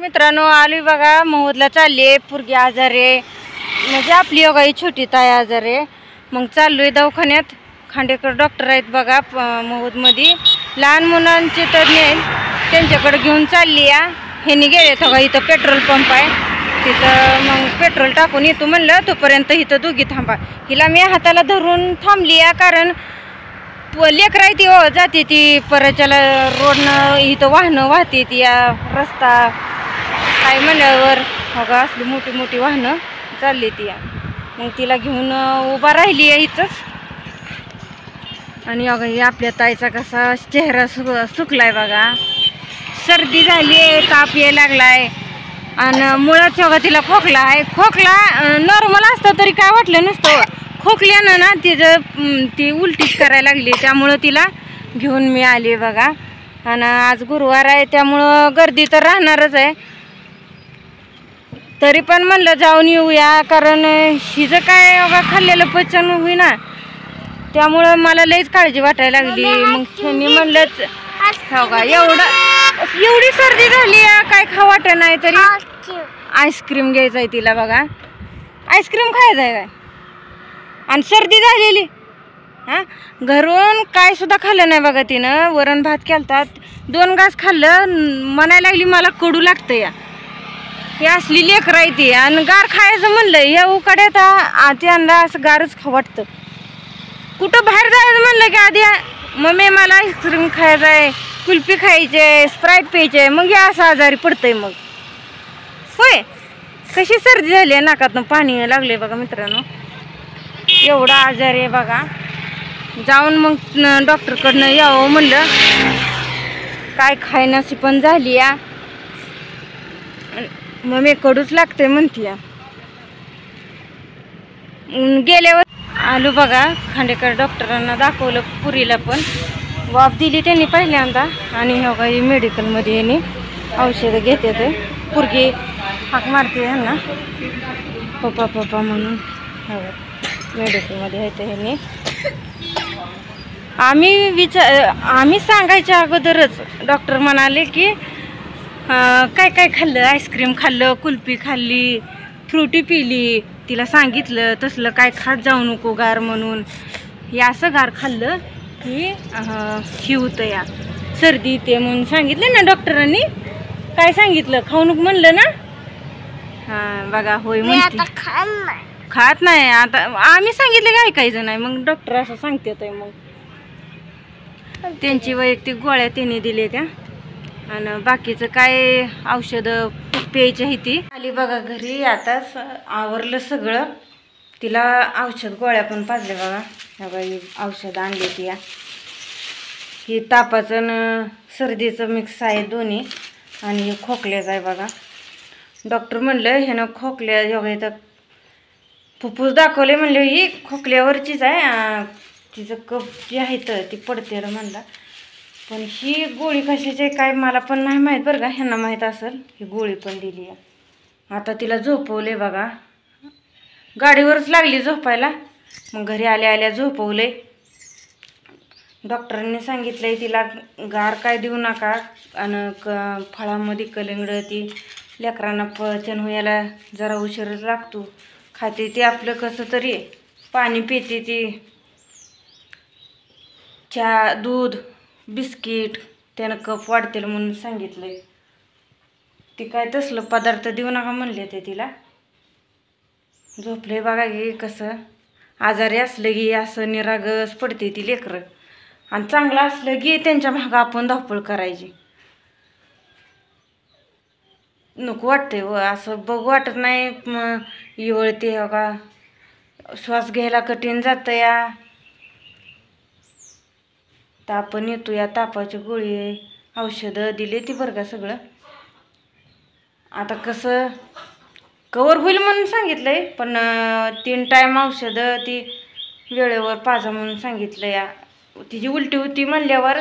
मित्रांनो आली बघा महूदला चालली पोरगी आजारी आहे म्हणजे आपली योगा ही छोटी ताई आजारी आहे मग चाललोय दवाखान्यात खांडेकर डॉक्टर आहेत बघा महूदमध्ये लहान मुलांचे तज्ञ आहेत त्यांच्याकडे घेऊन चालली या ह्यांनी गेले बघा इथं पेट्रोल पंप आहे तिथं मग पेट्रोल टाकून येतो म्हणलं तोपर्यंत इथं दोघी थांबा हिला मी हाताला धरून थांबली या कारण लेकर आहे ती हो जाते ती परच्याला रोडनं इथं वाहनं वाहते ती या रस्ता काय म्हणल्यावर हो का असली मोठी मोठी वाहनं चालली ती या मग तिला घेऊन उभा राहिली आहे इथंच आणि अगं ही आपल्या ताईचा कसा चेहरा सुकलाय बघा सर्दी झाली आहे ताप यायला लागलाय आणि मुळात बघा तिला खोकला आहे खोकला नॉर्मल असतं तरी काय वाटलं नसतं खोकल्यानं ना ती उलटीच करायला लागली त्यामुळं तिला घेऊन मी आली बघा आणि आज गुरुवार आहे त्यामुळं गर्दी तर राहणारच आहे तरी पण म्हणलं जाऊन येऊया कारण हिचं काय बघा खाल्लेलं पचन होईना त्यामुळं मला लईच काळजी वाटायला लागली मग त्यांनी म्हणलंच हो का एवढी सर्दी झाली काय खाऊ वाटत नाही तरी आईस्क्रीम घ्यायचं आहे तिला बघा आईस्क्रीम खायचं आहे काय आणि सर्दी झालेली हां घरून काय सुद्धा खाल्लं नाही बघा तिनं वरण भात केलतात 2 घास खाल्लं म्हणायला लागली मला कडू लागतं या ही असली लेकरं आहे ती आणि गार खायचं म्हणलं या उकाड्यात त्यांना असं गारच खाऊ वाटतं कुठं बाहेर जायचं म्हणलं की आधी मम्मी मला आईस्क्रीम खायचं आहे कुल्फी खायची आहे स्प्राईट प्यायची आहे मग या असं आजारी पडतंय मग होय कशी सर्दी झाली आहे नाकातनं पाणी लागले बघा मित्रांनो एवढा आजारी आहे बघा जाऊन मग डॉक्टरकडनं यावं म्हणलं काय खायनाशी पण झाली या मग मी कडूच लागते म्हणते या गेल्यावर आलो बघा खांडेकर डॉक्टरांना दाखवलं पुरीला पण वाफ दिली त्यांनी पहिल्यांदा आणि हो काही मेडिकलमध्ये यांनी औषधं घेते ते पुरगी हाक मारते ह्यांना पप्पा पप्पा म्हणून हो मेडिकलमध्ये आहे ते ह्यांनी आम्ही सांगायच्या अगोदरच डॉक्टर म्हणाले की काय काय खाल्लं आईस्क्रीम खाल्लं कुल्फी खाल्ली फ्रुटी पिली तिला सांगितलं तसलं काय खात जाऊ नको गार म्हणून हे असं गार खाल्लं की ही होतं या सर्दी येते म्हणून सांगितलं ना डॉक्टरांनी काय सांगितलं खाऊ नको म्हणलं ना हां बघा होय म्हणते खात नाही आता आम्ही सांगितलं काय ऐकायचं नाही मग डॉक्टर असं सांगतात मग त्यांची वैयक्तिक गोळ्या त्यांनी दिल्या त्या आणि बाकीचं काय औषधं प्यायची आहे ती आली बघा घरी आताच आवरलं सगळं तिला औषध गोळ्या पण पाजले बघा ह्या बाई औषध आणली ती ही तापाचं न सर्दीचं मिक्स आहे दोन्ही आणि हे खोकल्याचं आहे बघा डॉक्टर म्हणलं ह्यानं खोकल्या योगा इथं फुफ्फुस दाखवले म्हणले ही खोकल्यावरचीच आहे तिचं कप जी आहे तर ती पडते म्हणला पण ही गोळी कशाची काय मला पण नाही माहीत बरं का ह्यांना माहीत असेल ही गोळी पण दिली आहे आता तिला झोपवले बघा गाडीवरच लागली झोपायला मग घरी आल्या आल्या झोपवले डॉक्टरांनी सांगितलंय तिला गार काय देऊ नका आणि फळामध्ये कलिंगड ती लेकरांना पचन व्हायला जरा उशीरच लागतो खाते ती आपलं कसं तरी पाणी पिते ती चहा दूध बिस्किट त्यानं कफ वाढतील म्हणून सांगितलंय ती काय तसलं पदार्थ देऊ नका म्हणले ते तिला झोपले बघा की कसं आजारी असलं की असं निरागस पडते ती लेकरं आणि चांगलं असलं की त्यांच्या मागं आपण धावपळ करायची नको वाटते व असं बघू वाटत नाही इवळते हो का श्वास घ्यायला कठीण जातं या तापण येतो या तापाची गोळी औषधं दिले ती बरं का सगळं आता कसं कवर होईल म्हणून सांगितलंय पण 3 टाईम औषधं ती वेळेवर पाजा म्हणून सांगितलं या तिची उलटी होती म्हणल्यावर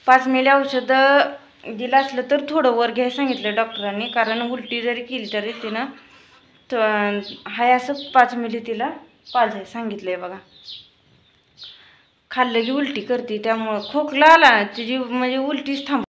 5 मिली औषधं दिलं असलं तर थोडं वर घ्यायला सांगितलं डॉक्टरांनी कारण उलटी जरी केली तरी तिनं हाय असं 5 मिली तिला पाजायला सांगितलंय बघा खाल्लं की उलटी करते त्यामुळं खोकला आला तिची म्हणजे उलटीच थांब